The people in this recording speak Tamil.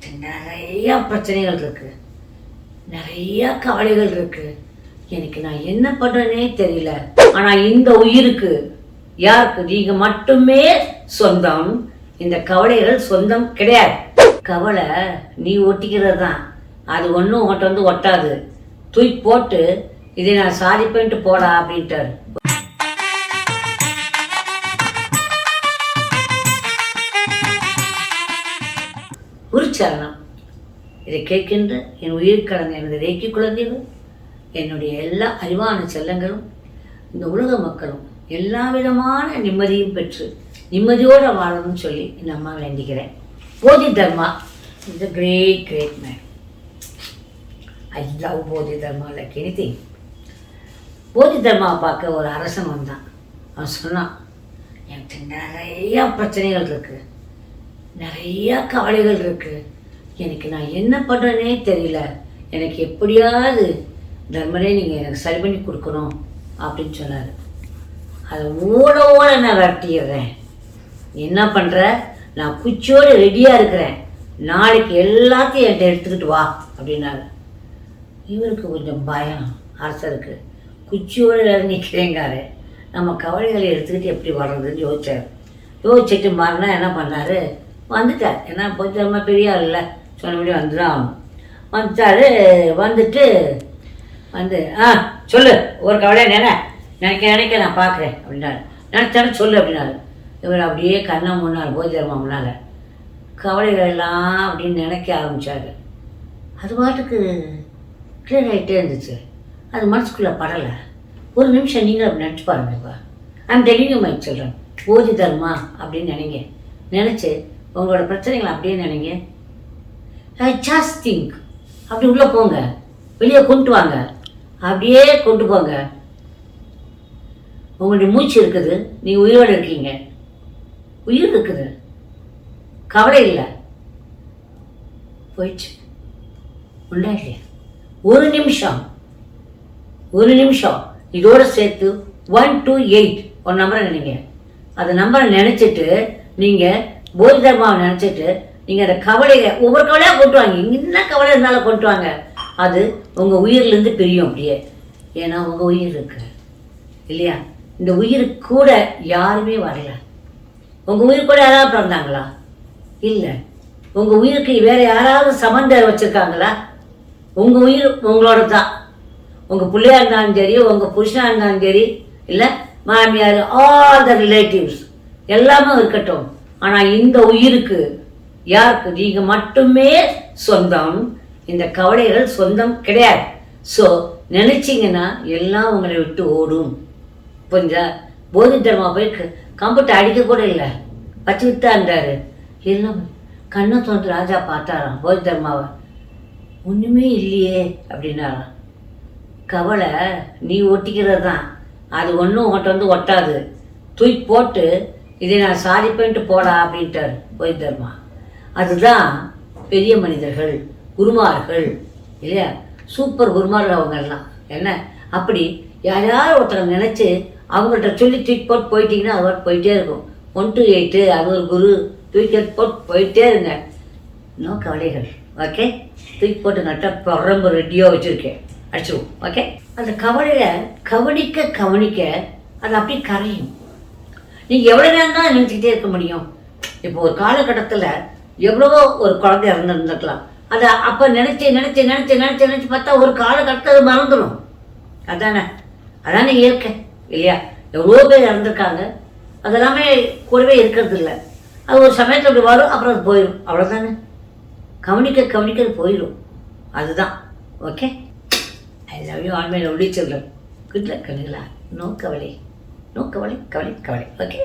என்கிட்ட நிறையா பிரச்சனைகள் இருக்குது, நிறையா கவலைகள் இருக்குது. எனக்கு நான் என்ன பண்ணுறேனே தெரியல. ஆனால் இந்த உயிருக்கு யாருக்கு நீங்கள் மட்டுமே சொந்தம். இந்த கவலைகள் சொந்தம் கிடையாது. கவலை நீ ஒட்டிக்கிறது தான். அது ஒன்றும் உங்கள்கிட்ட வந்து ஒட்டாது. தூக்கி போட்டு இதை நான் சாதிப்பேன்ட்டு போடா அப்படின்ட்டார். உரிச்சரணம். இதை கேட்கின்ற என் உயிர் கலந்த எனது ரேக்கி குழந்தைகள், என்னுடைய எல்லா அறிவான செல்லங்களும், இந்த உலக மக்களும் எல்லா விதமான நிம்மதியும் பெற்று நிம்மதியோடு வாழணும்னு சொல்லி இந்த அம்மா வேண்டிக்கிறேன். போதி தர்மா is a great man. I love போதி தர்மா like anything. போதி தர்மாவை பார்க்க ஒரு அரசன் வந்தான். அவன் சொன்னான், எனக்கு நிறையா பிரச்சனைகள் இருக்குது, நிறையா கவலைகள் இருக்குது. எனக்கு நான் என்ன பண்ணுறேனே தெரியல. எனக்கு எப்படியாவது தர்மரே நீங்கள் எனக்கு சரி பண்ணி கொடுக்கணும் அப்படின்னு சொன்னார். அதை ஓட நான் விரட்டிடுறேன். என்ன பண்ணுற, நான் குச்சியோடு ரெடியாக இருக்கிறேன், நாளைக்கு எல்லாத்தையும் என்கிட்ட எடுத்துக்கிட்டு வா அப்படின்னாரு. இவருக்கு கொஞ்சம் பயம், அரசருக்கு. குச்சியோடு நிற்கிறேங்காரு, நம்ம கவலைகளை எடுத்துக்கிட்டு எப்படி வர்றதுன்னு யோசிச்சுட்டு மாறினா என்ன பண்ணார், வந்துட்டார். ஏன்னா கொஞ்சம் பெரிய ஆள் இல்லை, சொன்னபடி வந்துதான் ஆகணும். வந்துட்டார். வந்து சொல்லு, ஒரு கவலையை நினைக்க நான் பார்க்குறேன் அப்படின்னாரு. நினச்சாலும் சொல்லு அப்படின்னாரு. இவர் அப்படியே கண்ணை முன்னாள் போதி தர்மா முன்னால் கவலைகள் எல்லாம் அப்படின்னு நினைக்க ஆரம்பித்தார். அது பாட்டுக்கு கிளியர் ஆகிட்டே இருந்துச்சு. அது மனசுக்குள்ளே படலை. ஒரு நிமிஷம் நீங்கள் அப்படி நினச்சி பாருங்கப்பா. அந்த டெலிவியூ மைக் சொல்கிறேன், போதி தர்மா அப்படின்னு நினச்சி உங்களோட பிரச்சனைகளை அப்படியே நினைங்க. Just think. அப்படி உள்ளே போங்க, வெளியே கொண்டு வாங்க, அப்படியே கொண்டு போங்க. உங்களுடைய மூச்சு இருக்குது, நீங்கள் உயிரோடு இருக்கீங்க, உயிர் இருக்குது, கவலை இல்லை, போயிடுச்சு. உண்டா இல்லையா? ஒரு நிமிஷம் இதோடு சேர்த்து 1 to 8 ஒரு நம்பரை நினைங்க. அந்த நம்பரை நினச்சிட்டு நீங்கள் போதி தர்மாவை நினச்சிட்டு நீங்கள் அந்த கவலையை ஒவ்வொரு கவலையாக கொண்டு வாங்க. என்ன கவலை இருந்தாலும் கொண்டு வாங்க. அது உங்கள் உயிர்லேருந்து பிரியும் அப்படியே. ஏன்னா உங்கள் உயிர் இருக்கு இல்லையா? இந்த உயிருக்கு கூட யாருமே வரல. உங்கள் உயிர் கூட யாராவது பிறந்தாங்களா? இல்லை. உங்கள் உயிருக்கு வேறு யாராவது சம்பந்தம் வச்சுருக்காங்களா? உங்கள் உயிர் உங்களோட தான். உங்கள் பிள்ளையாக இருந்தாலும் சரி, உங்கள் புருஷனாக இருந்தாலும் சரி, இல்லை மாமியார், ஆல் த ரிலேட்டிவ்ஸ் எல்லாமே இருக்கட்டும். ஆனால் இந்த உயிருக்கு யாருக்கு நீங்கள் மட்டுமே சொந்தம். இந்த கவலைகள் சொந்தம் கிடையாது. ஸோ நினச்சிங்கன்னா எல்லாம் உங்களை விட்டு ஓடும். கொஞ்சம் போதி தர்மா போய் கம்ப்யூட்டர் அடிக்க கூட இல்லை, வச்சு விட்டா இருந்தார். எல்லாம் கண்ணை தோன்று ராஜா பார்த்தாராம் போதி தர்மாவை. ஒன்றுமே இல்லையே அப்படின்னாராம். கவலை நீ ஒட்டிக்கிறது தான். அது ஒன்றும் உங்கள்கிட்ட வந்து ஒட்டாது. தூக்கி போட்டு இதை நான் சாதிப்பேன்ட்டு போடா அப்படின்ட்டார் போதி தர்மா. அதுதான் பெரிய மனிதர்கள், குருமார்கள் இல்லையா? சூப்பர் குருமார்கள் அவங்கெல்லாம். என்ன அப்படி யாராவது ஒருத்தரை நினச்சி அவங்கள்ட்ட சொல்லி தூக்கி போட்டு போயிட்டீங்கன்னா அது போயிட்டே இருக்கும். 1 to 8 அது ஒரு குரு. தூக்கி போட்டு போயிட்டே இருங்க. நோ கவலைகள். ஓகே, தூக்கி போட்டு நட்டால் பிறம்பு ரெடியாக வச்சுருக்கேன், அடிச்சிடுவோம். ஓகே, அந்த கவலையை கவனிக்க அது அப்படியே கரையும். நீங்கள் எவ்வளோ நேரம் தான் நினச்சிக்கிட்டே இருக்க முடியும்? இப்போ ஒரு காலகட்டத்தில் எவ்வளவோ ஒரு குழந்தை இறந்துருந்துருக்கலாம். அதை அப்போ நினச்சி பார்த்தா ஒரு காலகட்டத்தில் அது மறந்துடும். அதானே இயற்கை இல்லையா? எவ்வளோ பேர் இறந்துருக்காங்க, அதெல்லாமே கூடவே இருக்கிறது இல்லை. அது ஒரு சமயத்தில் அப்படி வரும், அப்புறம் அது போயிடும். அவ்வளோதானே. கவனிக்க போயிடும். அதுதான். Okay, I love you all my lovely children. Good luck கண்ணுங்களா. நோ கவலை. ஓகே.